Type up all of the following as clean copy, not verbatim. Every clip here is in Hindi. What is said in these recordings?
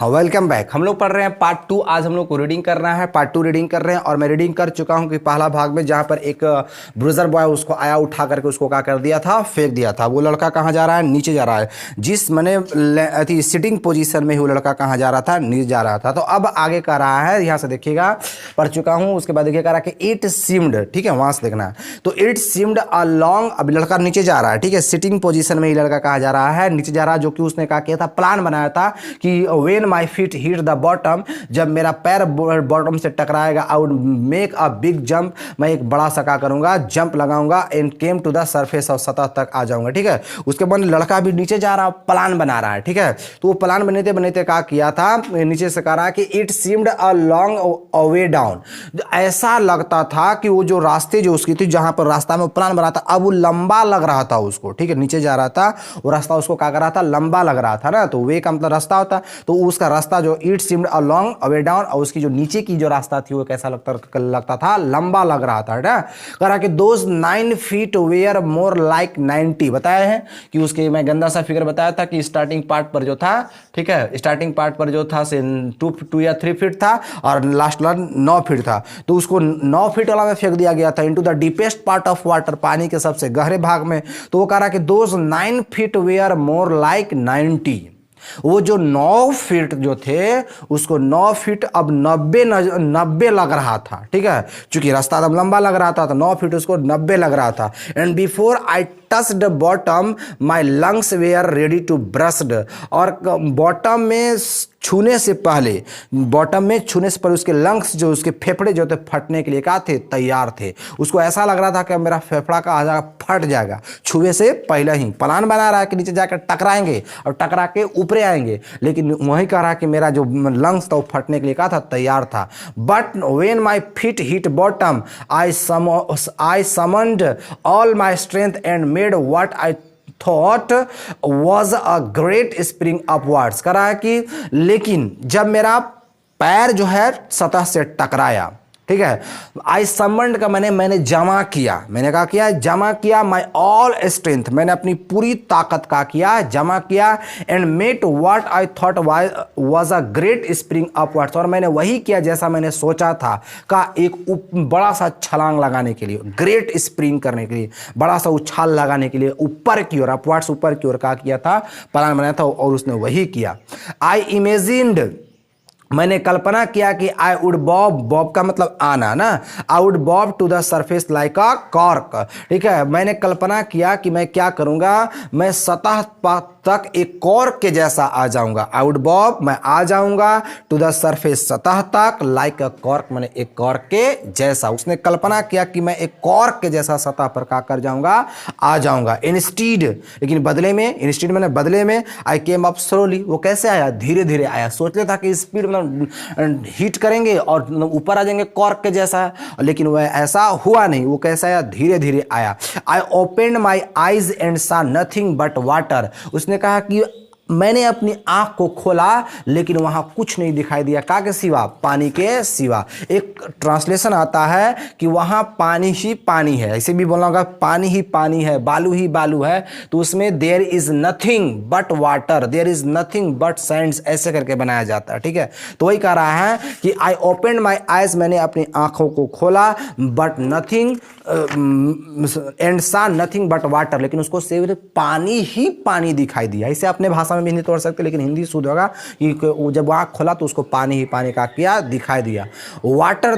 हाँ, वेलकम बैक। हम लोग पढ़ रहे हैं पार्ट 2। आज हम लोग को रीडिंग करना है, पार्ट 2 रीडिंग कर रहे हैं। और मैं रीडिंग कर चुका हूं कि पहला भाग में जहां पर एक ब्रूजर बॉय उसको आया, उठा करके उसको क्या कर दिया था, फेंक दिया था। वो लड़का कहाँ जा रहा है, नीचे जा रहा है। जिस मैंने सिटिंग पोजीशन में ही वो लड़का कहाँ जा रहा था, नीचे जा रहा था। तो अब आगे कर रहा है, यहाँ से देखिएगा, पढ़ चुका हूँ। उसके बाद देखिए कह रहा है कि इट सीम्ड, ठीक है, वहां से देखना है। तो इट सीम्ड अ लॉन्ग, अब लड़का नीचे जा रहा है, ठीक है, सिटिंग पोजीशन में ही लड़का कहाँ जा रहा है, नीचे जा रहा है। जो कि उसने क्या किया था, प्लान बनाया था कि when my feet hit the bottom, जब मेरा पैर बॉटम से टकराएगा, I would make a big jump, मैं एक बड़ा सा क्या करूंगा, जंप लगाऊंगा, and came to the surface, और सतह तक आ जाऊंगा, ठीक है। उसके बाद लड़का भी नीचे जा रहा, प्लान बना रहा है, ठीक है। तो वो प्लान बनाते बनाते क्या किया था, नीचे से कह रहा है कि it seemed a long way down, ऐसा लगता था कि वो जो रास्ते जो उसकी थी, जहां पर रास्ता में प्लान बना था, अब वो लंबा लग रहा था उसको, ठीक है। नीचे जा रहा था, वो रास्ता उसको क्या कर रहा था, लंबा लग रहा था ना। तो वे का मतलब रास्ता होता, तो उसका रास्ता जो it seemed a long away down, और उसकी जो नीचे की जो रास्ता थी वो कैसा लगता था, लंबा लग रहा था ना। कह रहा कि those 9 feet were more like 90, बताया है कि उसके, मैं गंदा सा फिगर बताया था कि स्टार्टिंग पार्ट पर जो था, ठीक है, स्टार्टिंग पार्ट पर जो था से 2 या 3 फीट था, और लास्ट वाला 9 फीट था। तो उसको 9 फीट वाला में फेंक दिया गया था into the deepest part of water, पानी के सबसे गहरे भाग में। तो वो कह रहा कि those 9 feet were more like 90, वो जो 9 फीट जो थे, उसको 9 फीट अब 90 लग रहा था, ठीक है। चूंकि रास्ता एकदम लंबा लग रहा था, तो 9 फीट उसको 90 लग रहा था। And before I touched bottom my lungs were ready to burst, और बॉटम में छूने से पहले, बॉटम में छूने से पहले उसके लंग्स जो, उसके फेफड़े जो थे, फटने के लिए क्या थे, तैयार थे। उसको ऐसा लग रहा था कि मेरा फेफड़ा का आ जाएगा, फट जाएगा, छुए से पहले ही। प्लान बना रहा है कि नीचे जाकर टकराएंगे और टकरा के ऊपरे आएंगे, लेकिन वही कह रहा कि मेरा जो लंग्स था वो फटने के लिए क्या था, तैयार था। But when my feet hit bottom I summoned all my strength and made what I thought was a great spring upwards. कह रहा है कि लेकिन जब मेरा पैर जो है सतह से टकराया, ठीक है, आई समंड का मैंने जमा किया, मैंने कहा किया, जमा किया, माई ऑल स्ट्रेंथ, मैंने अपनी पूरी ताकत का किया, जमा किया, and met what I thought was a great spring upwards, और मैंने वही किया जैसा मैंने सोचा था, का एक बड़ा सा छलांग लगाने के लिए, ग्रेट स्प्रिंग करने के लिए, बड़ा सा उछाल लगाने के लिए ऊपर की ओर, अपवर्ड्स ऊपर की ओर का किया था, प्लान बनाया था, और उसने वही किया। आई इमेजिन्ड, मैंने कल्पना किया कि आई वुड बॉब, बॉब का मतलब आना ना, I would bob to the surface like a cork, ठीक है। मैंने कल्पना किया कि मैं क्या करूंगा, मैं सतह तक एक कॉर्क के जैसा आ जाऊंगा। आई वुड बॉब, मैं आ जाऊंगा, टू द सरफेस, सतह तक, लाइक अ कॉर्क, मैंने एक कॉर्क के जैसा। उसने कल्पना किया कि मैं एक कॉर्क के जैसा सतह पर क्या कर जाऊंगा, आ जाऊंगा। इंस्टीड, लेकिन बदले में, इंस्टीड मैंने बदले में, आई केम अप स्लोली, वो कैसे आया, धीरे धीरे आया। सोच लेता कि स्पीड में हीट करेंगे और ऊपर आ जाएंगे कॉर्क के जैसा, लेकिन वह ऐसा हुआ नहीं। वो कैसा आया, धीरे धीरे आया। I opened my eyes and सा नथिंग बट वाटर, उसने कहा कि मैंने अपनी आंख को खोला, लेकिन वहां कुछ नहीं दिखाई दिया, का के सिवा, पानी के सिवा। एक ट्रांसलेशन आता है कि वहां पानी ही पानी है, ऐसे भी बोलना होगा, पानी ही पानी है, बालू ही बालू है। तो उसमें there is nothing but water, there is nothing but sands, ऐसे करके बनाया जाता है, ठीक है। तो वही कह रहा है कि आई ओपन माई आइज, मैंने अपनी आंखों को खोला, बट नथिंग एंड सा नथिंग बट वाटर, लेकिन उसको सिर्फ पानी ही पानी दिखाई दिया। इसे अपने भाषा में भी नहीं तोड़ सकते, लेकिन हिंदी शुद्ध होगा कि जब आँख खोला तो उसको पानी ही पानी का किया, दिखाई दिया। Water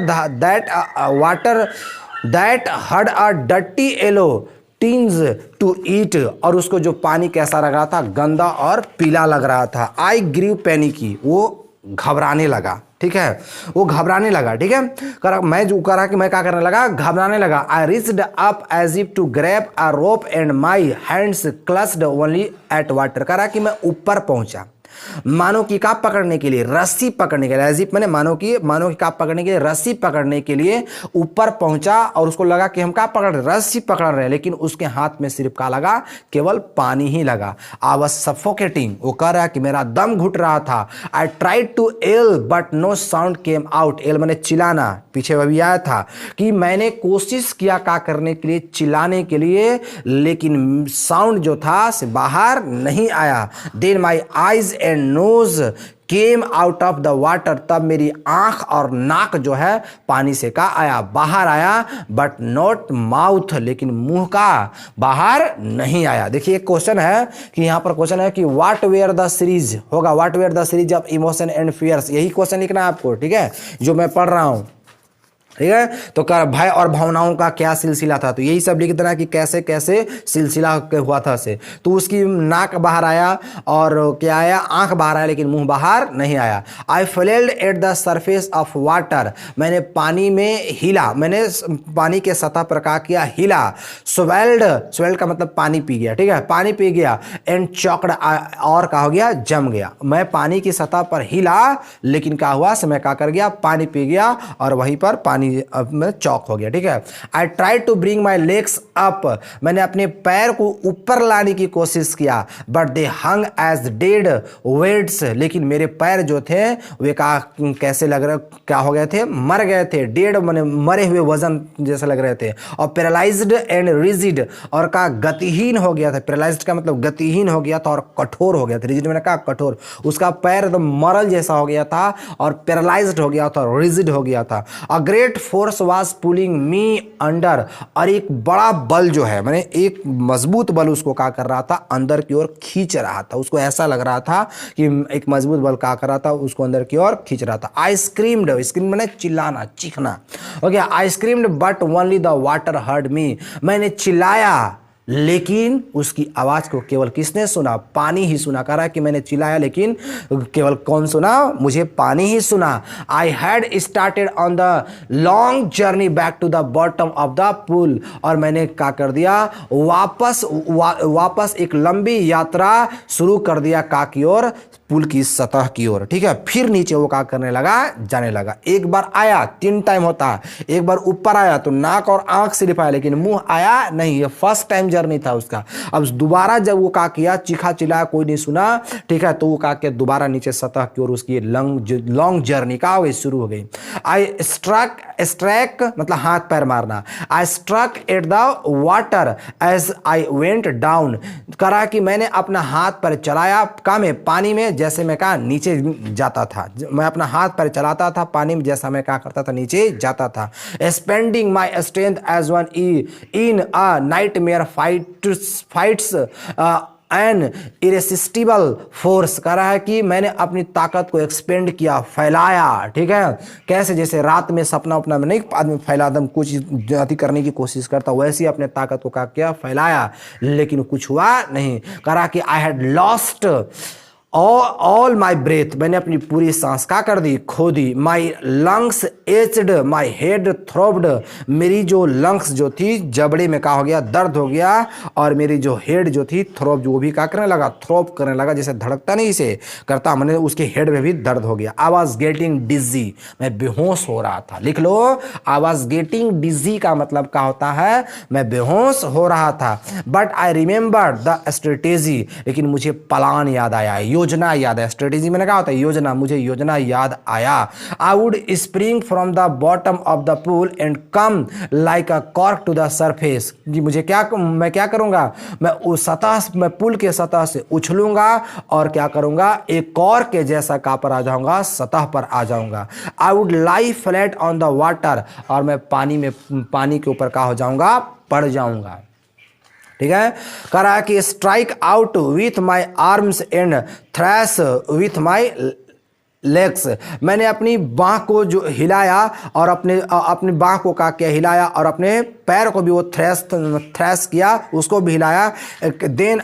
that had a dirty yellow tinge to it, और उसको जो पानी कैसा लग रहा था, गंदा और पीला लग रहा था। आई ग्रीव पैनिकी, वो घबराने लगा, ठीक है, वो घबराने लगा, ठीक है। मैं जो कह रहा कि मैं क्या करने लगा, घबराने लगा। I reached up as if to grab a rope and my hands clutched only at water, कह रहा कि मैं ऊपर पहुंचा, मानो की काप पकड़ने के लिए, रस्सी पकड़ने के लिए, एज इफ मैंने मानो की काप पकड़ने के लिए, रस्सी पकड़ने के लिए ऊपर पहुंचा, और उसको लगा कि हम क्या पकड़ रहे, रस्सी पकड़ रहे हैं, लेकिन उसके हाथ में सिर्फ क्या लगा, केवल पानी ही लगा। आई वाज सफोकेटिंग, वो कह रहा कि मेरा दम घुट रहा था। I tried to yell but no sound came out, yell मैंने चिल्लाना, पीछे वह भी आया था कि मैंने कोशिश किया क्या करने के लिए, चिल्लाने के लिए, लेकिन साउंड जो था से बाहर नहीं आया। Then my eyes and nose came out of the water, तब मेरी आंख और नाक जो है पानी से का आया, बाहर आया, बट नॉट माउथ, लेकिन मुंह का बाहर नहीं आया। देखिए एक क्वेश्चन है कि यहाँ पर क्वेश्चन है कि व्हाट वेयर द सीरीज होगा, what were the series of emotion and fears, यही क्वेश्चन लिखना है आपको, ठीक है, जो मैं पढ़ रहा हूँ, ठीक है। तो भय और भावनाओं का क्या सिलसिला था, तो यही सब लिख देना कि कैसे कैसे सिलसिला हुआ था से। तो उसकी नाक बाहर आया और क्या आया, आंख बाहर आया, लेकिन मुंह बाहर नहीं आया। I flailed at the surface of water, मैंने पानी में हिला, मैंने पानी के सतह पर क्या किया, हिला। स्वेल्ड का मतलब पानी पी गया, ठीक है, पानी पी गया। एंड चॉक्ड, और क्या हो गया, जम गया। मैं पानी की सतह पर हिला, लेकिन क्या हुआ, समय क्या कर गया, पानी पी गया और वहीं पर पानी अब में चौक हो गया, ठीक है। I try to bring my legs up, मैंने अपने पैर को ऊपर लाने की कोशिश किया, but they hung as dead weights, लेकिन मेरे पैर जो थे वे कैसे लग रहे, क्या हो गए थे, मर गए थे, डेड माने मरे हुए वजन जैसे लग रहे थे। और पैरालाइज्ड एंड रिजिड, और का गतिहीन हो गया था, पैरालाइज्ड का मतलब गतिहीन हो गया था और कठोर हो गया था, रिजिड मैंने कहा कठोर, उसका पैर एकदम मरल जैसा हो गया था और पैरालाइज्ड हो गया था, रिजिड हो गया था। A great force was pulling me under, और एक बड़ा बल जो है, मैंने एक मजबूत बल उसको क्या कर रहा था, अंदर की ओर खींच रहा था। उसको ऐसा लग रहा था कि एक मजबूत बल क्या कर रहा था, उसको अंदर की ओर खींच रहा था। आई स्क्रीम्ड, स्क्रीम मैंने चिल्लाना, चीखना, okay. I screamed but only the water heard me, मैंने चिल्लाया लेकिन उसकी आवाज को केवल किसने सुना, पानी ही सुना। कह रहा है कि मैंने चिल्लाया लेकिन केवल कौन सुना, मुझे पानी ही सुना। I had started on the long journey back to the bottom of the pool, और मैंने क्या कर दिया, वापस एक लंबी यात्रा शुरू कर दिया, का की ओर, पुल की सतह की ओर, ठीक है। फिर नीचे वो क्या करने लगा, जाने लगा। एक बार आया, 3 टाइम होता है, एक बार ऊपर आया तो नाक और आंख से लिपाया, लेकिन मुंह आया नहीं, ये फर्स्ट टाइम जर्नी था उसका। अब दोबारा जब वो क्या किया, चीखा चिल्लाया, कोई नहीं सुना, ठीक है, तो वो क्या किया, दोबारा नीचे सतह की ओर उसकी लॉन्ग जर्नी का शुरू हो गई। आई स्ट्रैक मतलब हाथ पैर मारना। I struck at the water as I went down, करा कि मैंने अपना हाथ पैर चलाया का में पानी में, जैसे मैं कहा नीचे जाता था, मैं अपना हाथ पैर चलाता था पानी में, जैसा मैं क्या करता था, नीचे जाता था। Spending my strength as one in a nightmare fights an irresistible force, कह रहा है कि मैंने अपनी ताकत को एक्सपेंड किया, फैलाया, ठीक है। कैसे, जैसे रात में सपना उपना में नहीं आदमी फैला दम कुछ अति करने की कोशिश करता, वैसे ही अपने ताकत को क्या किया, फैलाया, लेकिन कुछ हुआ नहीं। कह रहा कि I had lost all my breath, मैंने अपनी पूरी सांस क्या कर दी, खो दी। My lungs ached, my head throbbed, मेरी जो लंग्स जो थी जबड़े में क्या हो गया, दर्द हो गया, और मेरी जो हेड जो थी थ्रोब, जो भी क्या करने लगा, थ्रोब करने लगा, जैसे धड़कता नहीं इसे करता, मैंने उसके हेड में भी दर्द हो गया। आई वॉज गेटिंग डिजी, मैं बेहोश हो रहा था, लिख लो, आई वॉज गेटिंग डिजी का मतलब क्या होता है, मैं बेहोश हो रहा था। But I remember the strategy, लेकिन मुझे प्लान याद आया, योजना याद है। स्ट्रेटेजी मैंने कहा होता है योजना, मुझे योजना याद आया। I would spring from the bottom of the pool and come like a cork to the surface, जी मुझे मैं क्या करूंगा, मैं उस सतह, मैं पुल के सतह से उछलूंगा और क्या करूंगा, एक कॉर्क के जैसा कहां पर आ जाऊंगा, सतह पर आ जाऊंगा। I would lie flat on the water, और मैं पानी के ऊपर क्या हो जाऊंगा, पड़ जाऊंगा, ठीक है। कह रहा है कि strike out with my arms and trash with my legs, मैंने अपनी बाह को जो हिलाया और अपनी बाह को क्या किया, हिलाया, और अपने पैर को भी वो थ्रैश किया, उसको भी हिलाया। Then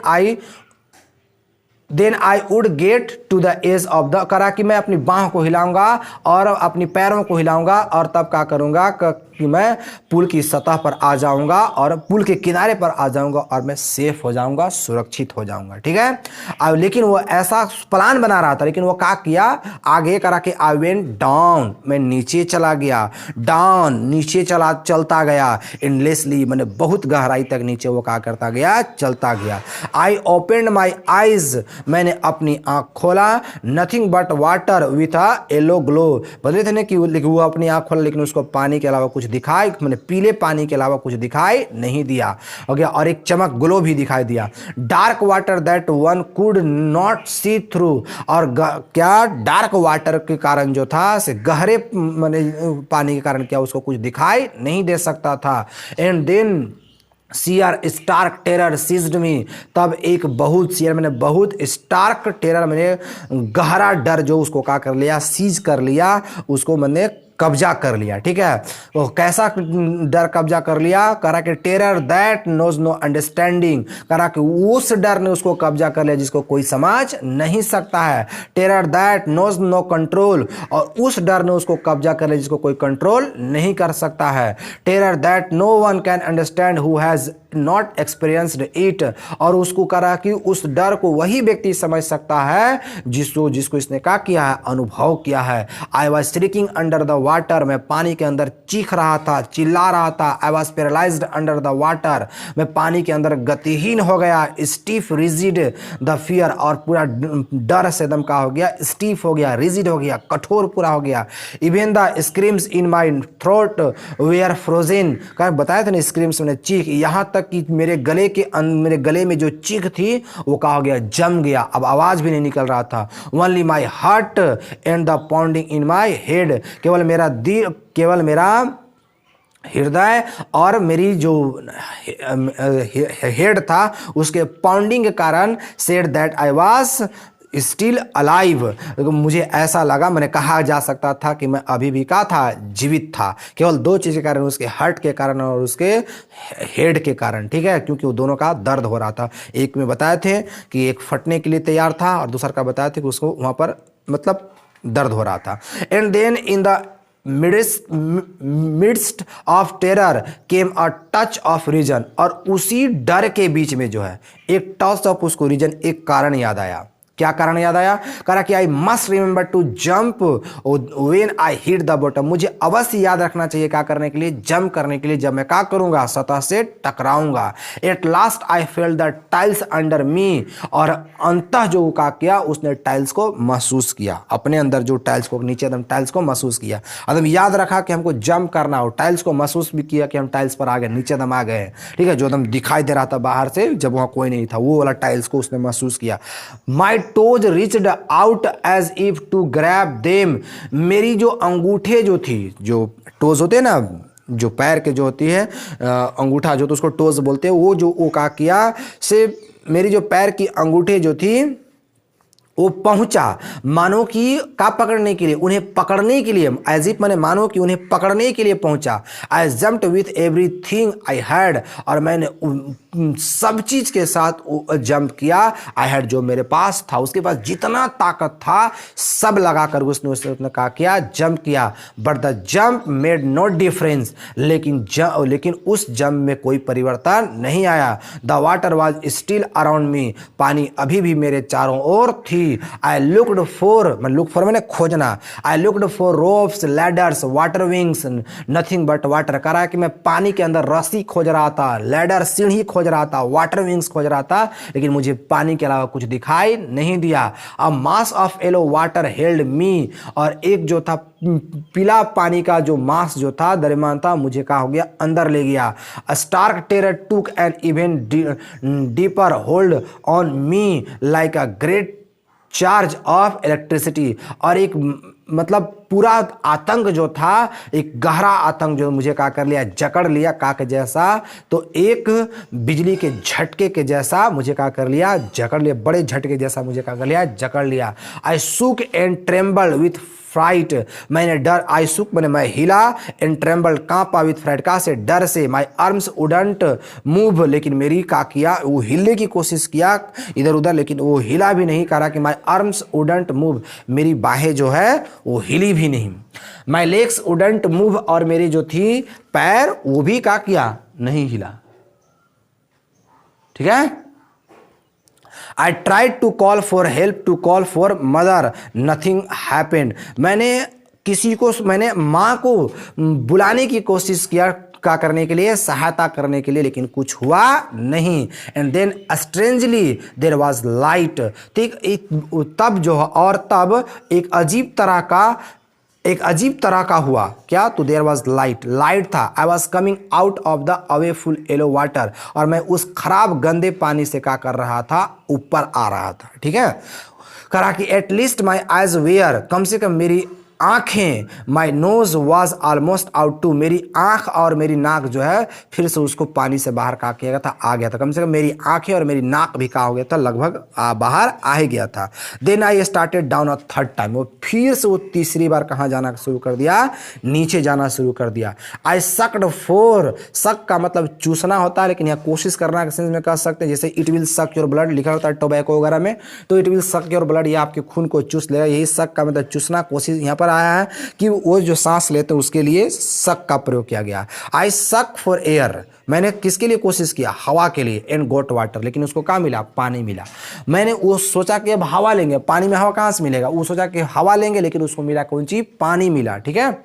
I would get to the edge of the, करा कि मैं अपनी बाह को हिलाऊंगा और अपनी पैरों को हिलाऊंगा, और तब क्या करूंगा कि मैं पुल की सतह पर आ जाऊंगा और पुल के किनारे पर आ जाऊंगा, और मैं सेफ हो जाऊंगा, सुरक्षित हो जाऊंगा, ठीक है। अब लेकिन वो ऐसा प्लान बना रहा था, लेकिन वो क्या किया, आगे करा कि आई वेंट डाउन, मैं नीचे चला गया, डाउन नीचे चलता गया, एंडलेसली मैंने बहुत गहराई तक नीचे वो क्या करता गया, चलता गया। आई ओपनड माई आईज मैंने अपनी आंख खोला, nothing but water with a yellow glow. बदले थे ना कि वो अपनी आंख खोला लेकिन उसको पानी के अलावा कुछ दिखाई, मैंने पीले पानी के अलावा कुछ दिखाई नहीं दिया। ओके, और एक चमक ग्लो भी दिखाई दिया। Dark water that one could not see through, और क्या डार्क वाटर के कारण जो था से गहरे मैंने पानी के कारण क्या उसको कुछ दिखाई नहीं दे सकता था। And then sheer stark terror seized me, तब एक बहुत सियर मैंने बहुत स्टार्क टेरर मैंने गहरा डर जो उसको क्या कर लिया, सीज कर लिया, उसको मैंने कब्जा कर लिया। ठीक है, तो कैसा डर कब्जा कर लिया, करा कि terror that knows no understanding, करा कि उस डर ने उसको कब्जा कर लिया जिसको कोई समझ नहीं सकता है। Terror that knows no control, और उस डर ने उसको कब्जा कर लिया जिसको कोई कंट्रोल नहीं कर सकता है। Terror that no one can understand who has not experienced it, और उसको करा कि उस डर को वही व्यक्ति समझ सकता है जिसको इसने क्या किया है, अनुभव किया है। I was striking under the water, मैं पानी के अंदर चीख रहा था, चिल्ला रहा था। I was paralysed under the water, मैं पानी के अंदर गतिहीन हो गया। स्टीफ रिजिड द फियर, और पूरा डर से दम का हो गया, स्टीफ हो गया, रिजिड हो गया, कठोर पूरा हो गया। Even the screams in my throat were frozen, क्या बताया था ना, स्क्रीम्स मैंने चीख, यहाँ तक कि मेरे गले में जो चीख थी वो क्या हो गया, जम गया, अब आवाज भी नहीं निकल रहा था। Only my heart and the pounding in my head, केवल मेरा हृदय और मेरी जो हेड था उसके पाउंडिंग के कारण said that I was still alive, मुझे ऐसा लगा, मैंने कहा जा सकता था कि मैं अभी भी क्या था, जीवित था। केवल दो चीज़ के कारण, उसके हार्ट के कारण और उसके हेड के कारण। ठीक है, क्योंकि वो दोनों का दर्द हो रहा था। एक में बताए थे कि एक फटने के लिए तैयार था और दूसरा का बताया थे कि उसको वहाँ पर मतलब दर्द हो रहा था। And then in the midst of terror came a touch of reason, और उसी डर के बीच में जो है एक टच ऑफ उसको रीजन, एक कारण याद आया। क्या कारण याद आया, कहा कि I must remember to jump when I hit the bottom, मुझे अवश्य याद रखना चाहिए क्या करने के लिए, जंप करने के लिए, जब मैं क्या करूंगा, सतह से टकराऊंगा। At last I felt the tiles under me, और अंततः जो क्या किया, उसने टाइल्स को महसूस किया, अपने अंदर जो टाइल्स को, नीचे एकदम टाइल्स को महसूस किया। एकदम याद रखा कि हमको जंप करना हो, टाइल्स को महसूस भी किया कि हम टाइल्स पर आ गए, नीचे दम आ गए। ठीक है, जो एकदम दिखाई दे रहा था बाहर से जब वहां कोई नहीं था, वो वाला टाइल्स को उसने महसूस किया। My toes reached out as if to grab them, मेरी जो अंगूठे जो थी, जो टोज होते हैं ना, जो पैर के जो होती है अंगूठा जो, तो उसको टोज बोलते हैं, वो क्या किया से मेरी जो पैर की अंगूठे जो थी वो पहुंचा, मानो कि का पकड़ने के लिए, उन्हें पकड़ने के लिए, एज इफ मैंने मानो कि उन्हें पकड़ने के लिए पहुंचा। आई jumped with everything I had, और मैंने सब चीज के साथ जंप किया। आई हैड, जो मेरे पास था, उसके पास जितना ताकत था सब लगाकर उसने क्या किया, जंप किया। But the jump made no difference, लेकिन उस जंप में कोई परिवर्तन नहीं आया। The water was still around me, पानी अभी भी मेरे चारों ओर थी। I looked for, look for मैंने खोजना, I looked for ropes, ladders, water wings, nothing but water, करा कि मैं पानी के अंदर रस्सी खोज रहा था, लैडर सीढ़ी खोज रहा था, वाटर विंग्स खोज रहा था, लेकिन मुझे पानी के अलावा कुछ दिखाई नहीं दिया। A mass of yellow water held me, और एक जो था पीला पानी का जो मास जो था, दरमियान था, मुझे क्या हो गया, अंदर ले गया। A stark terror took an even deeper hold on me like a great charge of electricity, और एक मतलब पूरा आतंक जो था, एक गहरा आतंक जो मुझे क्या कर लिया, जकड़ लिया, का के जैसा, तो एक बिजली के झटके के जैसा मुझे क्या कर लिया, जकड़ लिया, बड़े झटके जैसा मुझे क्या कर लिया, जकड़ लिया। आई shook and tremble with freight, मैंने डर, आई सुक मैंने मैं हिला, and tremble Kanpa, with freight का से डर से, माई आर्म्स उडंट मूव, लेकिन मेरी का किया, वो हिलने की कोशिश किया इधर उधर, लेकिन वो हिला भी नहीं, करा कि माई आर्म्स उडंट मूव, मेरी बाहें जो है वो हिली भी नहीं। माई लेग्स उडंट मूव, और मेरी जो थी पैर वो भी का किया, नहीं हिला। ठीक है, I tried to call for help, to call for mother, nothing happened. मैंने माँ को बुलाने की कोशिश किया, क्या करने के लिए, सहायता करने के लिए, लेकिन कुछ हुआ नहीं। And then strangely there was light, ठीक, तब जो है, और तब एक अजीब तरह का हुआ क्या, तो देयर वॉज लाइट था। I was coming out of the away full yellow water, और मैं उस खराब गंदे पानी से क्या कर रहा था, ऊपर आ रहा था। ठीक है, करा कि एटलीस्ट माई आइज वेयर, कम से कम मेरी आंखें, my nose was almost out too, मेरी आंख और मेरी नाक जो है फिर से उसको पानी से बाहर का किया गया था, आ गया था। कम से कम मेरी आंखें और मेरी नाक भी का हो गया था, लगभग बाहर आ ही गया था। Then I started down a third time, वो फिर से वो तीसरी बार कहाँ जाना शुरू कर दिया, नीचे जाना शुरू कर दिया। आई सक्ड फोर, सक का मतलब चूसना होता है, लेकिन यहाँ कोशिश करना के सेंस में कह सकते हैं, जैसे इट विल सक योर ब्लड लिखा होता है टोबैको वगैरह में, तो इट विल सक योर ब्लड, ये आपके खून को चूस लेगा, यही सक का मतलब चूसना। कोशिश यहाँ पर आया है कि वो जो सांस लेते हैं उसके लिए सक का प्रयोग किया गया। आई सक फॉर एयर, मैंने किसके लिए कोशिश किया, हवा के लिए। एंड गोट वाटर, लेकिन उसको क्या मिला, पानी मिला। मैंने वो सोचा कि अब हवा लेंगे, पानी में हवा कहाँ से मिलेगा, वो सोचा कि हवा लेंगे, लेकिन उसको मिला कौन चीज, पानी मिला। ठीक है,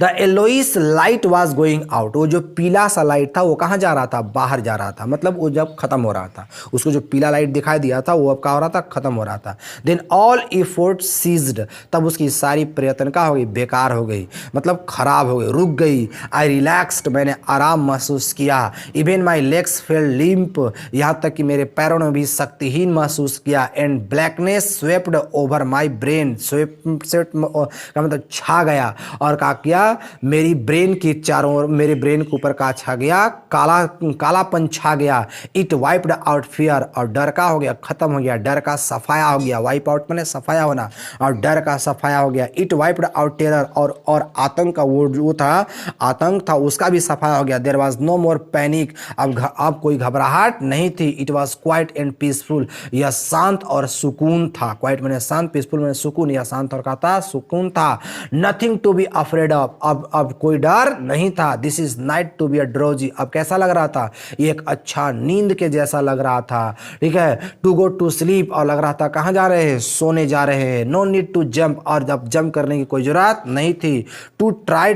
the yellowish light was going out, वो जो पीला सा लाइट था वो कहाँ जा रहा था, बाहर जा रहा था, मतलब वो जब खत्म हो रहा था, उसको जो पीला लाइट दिखाई दिया था वो अब क्या हो रहा था, खत्म हो रहा था। देन ऑल एफर्ट सीज्ड, तब उसकी सारी प्रयत्न का हो गई, बेकार हो गई, मतलब खराब हो गई, रुक गई। आई रिलैक्स्ड, मैंने आराम महसूस किया। Even my legs fail limp, यहाँ तक कि मेरे पैरों ने भी शक्तिहीन महसूस किया। And blackness swept over my brain, swept का मतलब छा गया, और क्या किया, मेरी ब्रेन के चारों ओर, मेरे ब्रेन के ऊपर का छा गया, कालापन छा गया। इट वाइप्ड आउट फियर, और डर का हो गया, खत्म हो गया, डर का सफाया हो गया। वाइप आउट मैंने सफाया होना, और डर का सफाया हो गया। इट वाइप्ड आउट टेरर, और आतंक का वो था, आतंक था, उसका भी सफाया हो गया। There was no more panic, अब कोई घबराहट नहीं थी। It was quiet and peaceful, यह शांत और सुकून था। क्वाइट मैंने शांत, पीसफुल मैंने सुकून, यह शांत और का था, सुकून था। Nothing to be afraid of, अब कोई डर नहीं था। This is nice to be a drowsy, अब कैसा लग रहा था, ये एक अच्छा नींद के जैसा लग रहा था। ठीक है, टू गो टू स्लीप, और लग रहा था कहाँ जा रहे हैं, सोने जा रहे हैं। नो नीड टू जंप, और जब जंप करने की कोई जरूरत नहीं थी। टू ट्राई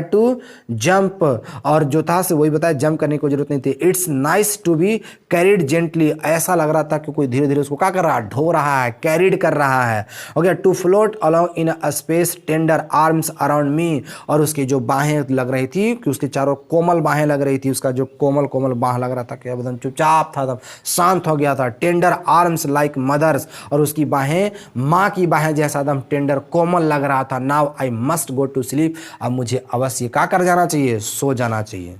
टू जंप, और जो था से वही बताया, जंप करने की कोई जरूरत नहीं थी। It's nice to be carried gently, ऐसा लग रहा था कि कोई धीरे धीरे उसको क्या कर रहा है, ढो रहा है, कैरिड कर रहा है। Okay, to float along in a space, tender arms around me, और उसकी जो बाहें लग रही थी कि उसके चारों कोमल बाहें लग रही थी, उसका जो कोमल बाह लग रहा था कि एकदम चुपचाप था, एकदम शांत हो गया था। टेंडर आर्म्स लाइक मदर्स, और उसकी बाहें माँ की बाहें जैसा एकदम टेंडर कोमल लग रहा था। Now I must go to sleep, अब मुझे अवश्य क्या कर जाना चाहिए, सो जाना चाहिए।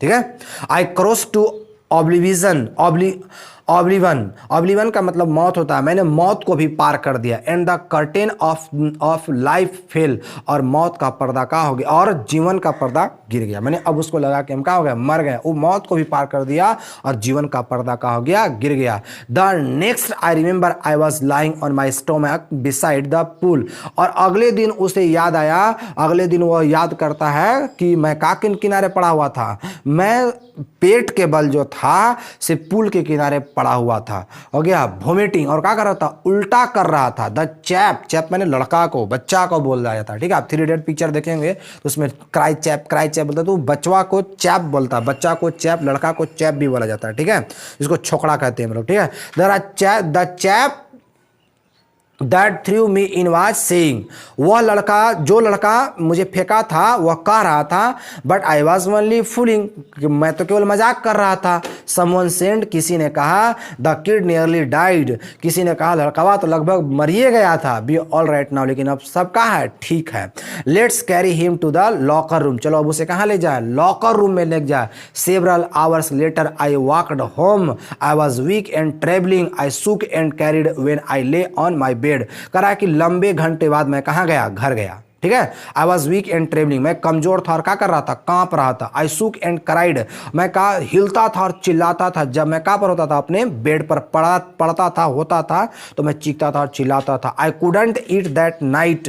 ठीक है, आई क्रॉस टू ऑब्लिविजन, ऑब्लिवन का मतलब मौत होता है, मैंने मौत को भी पार कर दिया। And the curtain of life fail, और मौत का पर्दा का हो गया, और जीवन का पर्दा गिर गया। मैंने अब उसको लगा कि हम क्या हो गया, मर गए। वो मौत को भी पार कर दिया, और जीवन का पर्दा का हो गया, गिर गया। The next I remember I was lying on my stomach beside the pool, और अगले दिन उसे याद आया, अगले दिन वह याद करता है कि मैं का किनारे पड़ा हुआ था, मैं पेट के बल जो था से पुल के किनारे पड़ा हुआ था। हो गया वोमिटिंग, और क्या कर रहा था, उल्टा कर रहा था। द चैप मैंने लड़का को, बच्चा को बोल रहा था। ठीक है, आप 3 इडियट पिक्चर देखेंगे तो उसमें क्राई चैप बोलता, तो बचवा को चैप बोलता, बच्चा को चैप, लड़का को चैप भी बोला जाता है। ठीक है, इसको छोकड़ा कहते हैं हम लोग। ठीक है, the chap that through me in was saying, वह लड़का, जो लड़का मुझे फेंका था वह कह रहा था, but I was only fooling, मैं तो केवल मजाक कर रहा था। समवन सेंड, किसी ने कहा, द किड नियरली डाइड, किसी ने कहा लड़का तो लगभग मरिए गया था। बी ऑल राइट नाउ, लेकिन अब सब कहा है, ठीक है। Let's carry him to the locker room, चलो अब उसे कहाँ ले जाए, लॉकर रूम में ले जाए। Several hours later I walked home, I was weak and trembling, I shook and carried when I ले ऑन माई बेड, करा कि लंबे घंटे बाद मैं कहां गया, घर गया। ठीक है, आई वॉज वीक एंड ट्रेवलिंग, मैं कमजोर था और क्या कर रहा था, कांप रहा था। आई सुक एंड क्राइड, मैं का हिलता था और चिल्लाता था। जब मैं कहाँ पर होता था, अपने बेड पर पड़ता था, होता था, तो मैं चीखता था और चिल्लाता था। I couldn't eat that night,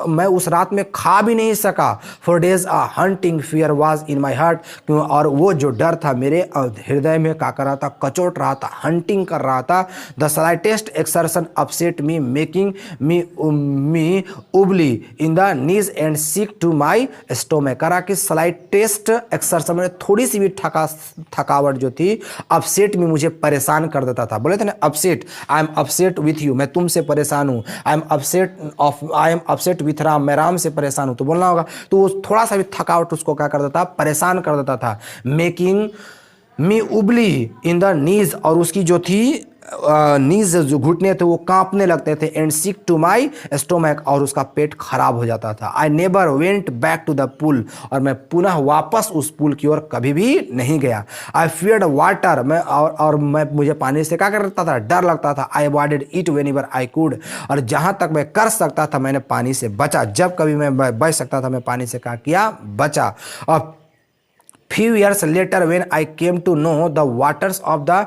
मैं उस रात में खा भी नहीं सका। For days a hunting fear was in my heart, और वो जो डर था मेरे हृदय में क्या कर रहा था, कचोट रहा था, हंटिंग कर रहा था। The slightest exertion upset me, making me wobbly, in the knees and sick to my stomach. करा कि स्लाइटेस्ट एक्सरसाइज में थोड़ी सी भी थकावट जो थी अपसेट में मुझे परेशान कर देता था। बोले थे ना upset, I am upset with you, मैं तुमसे परेशान हूँ। I am upset with Ram, मैं राम से परेशान हूँ। तो बोलना होगा तो वो थोड़ा सा भी थकावट उसको क्या कर देता, परेशान कर देता था। Making me wobbly in the नीज, और उसकी जो थी नीज जो घुटने थे वो कांपने लगते थे। And sick to my stomach, और उसका पेट खराब हो जाता था। I never went back to the pool, और मैं पुनः वापस उस पुल की ओर कभी भी नहीं गया। आई फियर्ड वाटर, मैं मुझे पानी से क्या करता था, डर लगता था। I avoided it whenever I could, और जहां तक मैं कर सकता था मैंने पानी से बचा। जब कभी मैं बच सकता था मैं पानी से क्या किया, बचा। और few years later when I came to know the waters of the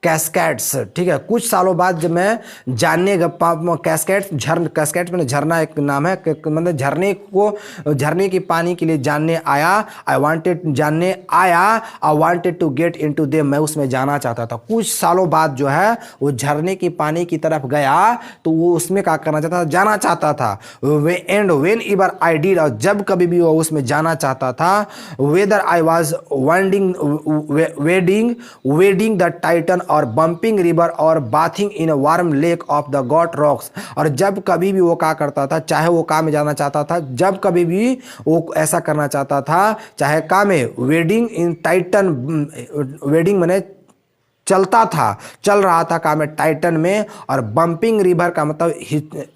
cascades, ठीक है, कुछ सालों बाद जब मैं जानने कैस्केड्स में झरना एक नाम है, मतलब झरने की पानी के लिए जानने आया। I wanted to get into them, मैं उसमें जाना चाहता था। कुछ सालों बाद जो है वो झरने की पानी की तरफ गया तो वो उसमें क्या करना चाहता था, जाना चाहता था। And when ever I did, और जब कभी भी वो उसमें जाना चाहता था, whether I was wedding the Titan और बम्पिंग रिवर और bathing in warm lake of the got rocks, और जब कभी भी वो क्या करता था, चाहे वो काम में जाना चाहता था, जब कभी भी वो ऐसा करना चाहता था, चाहे काम में वेडिंग इन टाइटन, वेडिंग मैंने चल रहा था काम में टाइटन में, और बम्पिंग रिवर का मतलब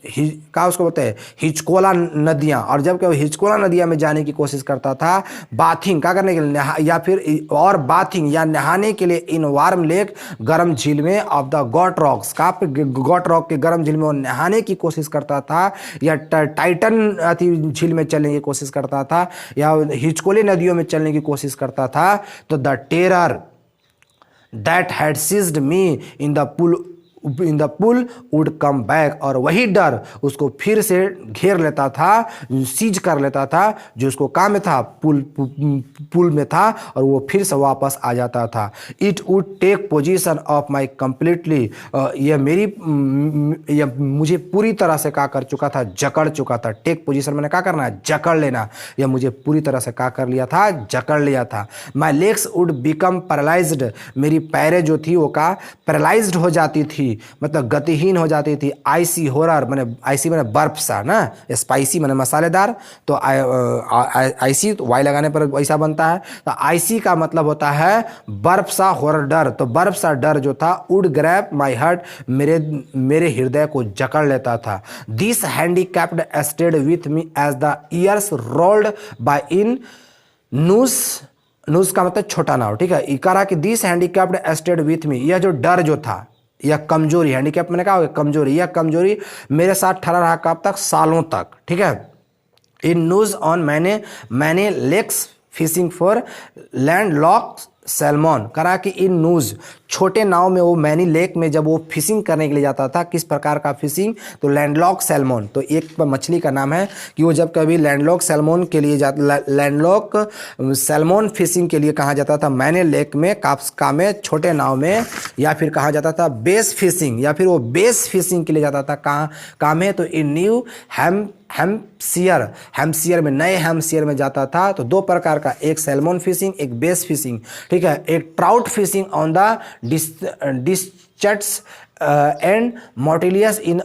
क्या उसको बोलते हैं, हिचकोला नदियाँ, और जब कभी हिचकोला नदियाँ में जाने की कोशिश करता था, बाथिंग क्या करने के लिए, या फिर और बाथिंग या नहाने के लिए इन वार्म लेक, गर्म झील में, ऑफ द गॉट रॉक्स का, गॉट रॉक के गर्म झील में वो नहाने की कोशिश करता था, या टाइटन झील में चलने की कोशिश करता था, या हिचकोले नदियों में चलने की कोशिश करता था, तो the terror that had seized me in the pool would come back, और वही डर उसको फिर से घेर लेता था, सीज कर लेता था, जो उसको काम में था, पुल में था, और वो फिर से वापस आ जाता था। It would take position of my completely, यह मुझे पूरी तरह से क्या कर चुका था, जकड़ चुका था। टेक पोजीशन मैंने क्या करना है, जकड़ लेना, यह मुझे पूरी तरह से क्या कर लिया था, जकड़ लिया था। My legs would become paralysed, मेरी पैरें जो थी वो का पैरालाइज्ड हो जाती थी, मतलब गतिहीन हो जाती थी। आईसी हॉरर, मैंने आईसी मैंने बर्फ सा ना, स्पाइसी मैंने मसालेदार, तो आईसी तो वाई लगाने पर वैसा बनता है, तो आईसी का मतलब होता है बर्फ सा, हॉरर डर, तो बर्फ सा डर जो था, वुड ग्रैब माई हार्ट, मेरे हृदय को जकड़ लेता था। This handicapped stayed with me as the years rolled by in canoes का मतलब छोटा नाव, ठीक है। इकारा कि this handicapped stayed with me, यह जो डर जो था, यह कमजोरी, हैंडीकैप मैंने कहा होगा कमजोरी, यह कमजोरी मेरे साथ ठहरा रहा कब तक, सालों तक, ठीक है। In canoes on Maine lakes fishing for land locked salmon, करा कि इन न्यूज छोटे नाव में वो मैनी लेक में जब वो फिशिंग करने के लिए जाता था, किस प्रकार का फिशिंग, तो लैंडलॉक सैल्मन, तो एक मछली का नाम है कि वो जब कभी लैंडलॉक सैल्मन के लिए लैंडलॉक सैल्मन फिशिंग के लिए कहा जाता था मैनी लेक में, काप्सका में, छोटे नाव में, या फिर कहा जाता था बेस फिशिंग, या फिर वो बेस फिशिंग के लिए जाता था, कहाँ काम है, तो इन न्यू हैम्पशियर में, नए हैम्पशियर में जाता था। तो दो प्रकार का, एक सैल्मन फिशिंग, एक बेस फिशिंग, ठीक है। एक trout fishing on the Deschutes and Metolius in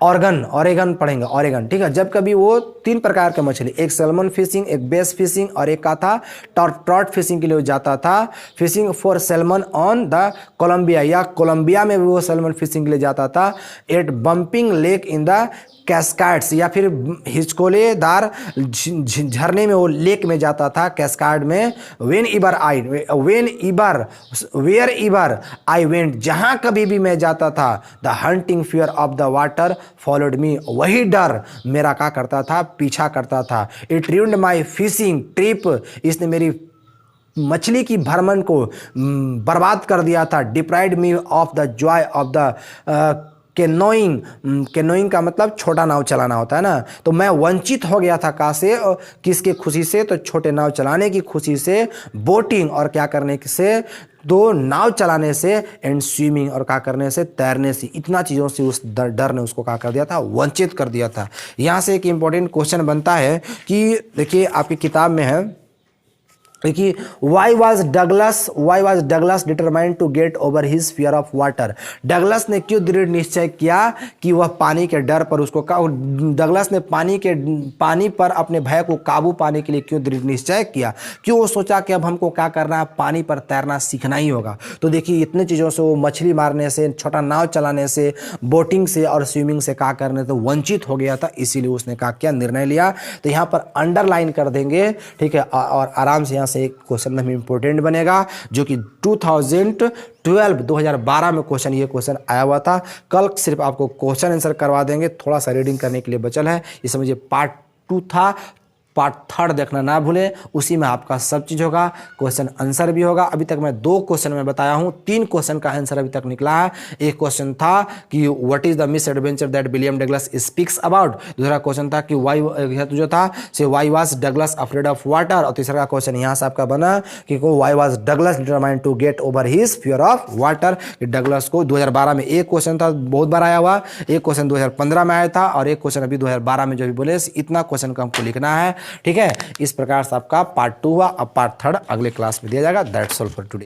Oregon पढ़ेंगे, ऑरेगन, ठीक है। जब कभी वो तीन प्रकार के मछली, एक सैल्मन फिशिंग, एक बेस फिशिंग, और एक का था ट्राउट फिशिंग के लिए जाता था, fishing for salmon on the Columbia, या कोलंबिया में भी वो सैल्मन फिशिंग के लिए जाता था। At Bumping Lake in the Cascades, या फिर हिचकोलेदार झरने में वो लेक में जाता था, कैस्काड में। वेयर एवर आई वेंट, जहाँ कभी भी मैं जाता था, the hunting fear of the water followed me, वही डर मेरा क्या करता था, पीछा करता था। It ruined my fishing trip, इसने मेरी मछली की भ्रमण को बर्बाद कर दिया था। Deprived me of the Joy of the canoeing, canoeing का मतलब छोटा नाव चलाना होता है ना। तो मैं वंचित हो गया था कहाँ से, किसके खुशी से, तो छोटे नाव चलाने की खुशी से, बोटिंग और क्या करने से, दो नाव चलाने से, एंड स्विमिंग और क्या करने से, तैरने से। इतना चीज़ों से उस डर ने उसको क्या कर दिया था, वंचित कर दिया था। यहाँ से एक इंपॉर्टेंट क्वेश्चन बनता है कि देखिए आपकी किताब में है, देखिए why was Douglas determined to get over his fear of water. Douglas ने क्यों दृढ़ निश्चय किया कि वह पानी के डर पर उसको डगलस ने पानी पर अपने भय को काबू पाने के लिए क्यों दृढ़ निश्चय किया, क्यों वो सोचा कि अब हमको क्या करना है, पानी पर तैरना सीखना ही होगा। तो देखिए इतने चीज़ों से वो मछली मारने से, छोटा नाव चलाने से, बोटिंग से और स्विमिंग से क्या करने तो वंचित हो गया था, इसीलिए उसने क्या किया, निर्णय लिया। तो यहाँ पर अंडरलाइन कर देंगे, ठीक है, और आराम से यहाँ से एक क्वेश्चन में इंपॉर्टेंट बनेगा जो कि 2012 में क्वेश्चन, ये क्वेश्चन आया हुआ था। कल सिर्फ आपको क्वेश्चन आंसर करवा देंगे, थोड़ा सा रीडिंग करने के लिए बचल है। ये समझिए पार्ट 2 था, पार्ट 3 देखना ना भूलें, उसी में आपका सब चीज़ होगा, क्वेश्चन आंसर भी होगा। अभी तक मैं 2 क्वेश्चन में बताया हूँ, 3 क्वेश्चन का आंसर अभी तक निकला है। एक क्वेश्चन था कि what is the misadventure that William Douglas speaks about, दूसरा क्वेश्चन था कि जो था से why was Douglas afraid of water, और तीसरा क्वेश्चन यहाँ से आपका बना कि why was Douglas determined to get over his fear of water. Douglas को 2012 में एक क्वेश्चन था, बहुत बार आया हुआ, एक क्वेश्चन 2015 में आया था और एक क्वेश्चन अभी 2012 में जो भी बोले, इतना क्वेश्चन का हमको लिखना है, ठीक है। इस प्रकार से आपका पार्ट 2 हुआ। अब पार्ट 3 अगले क्लास में दिया जाएगा। That's all for today.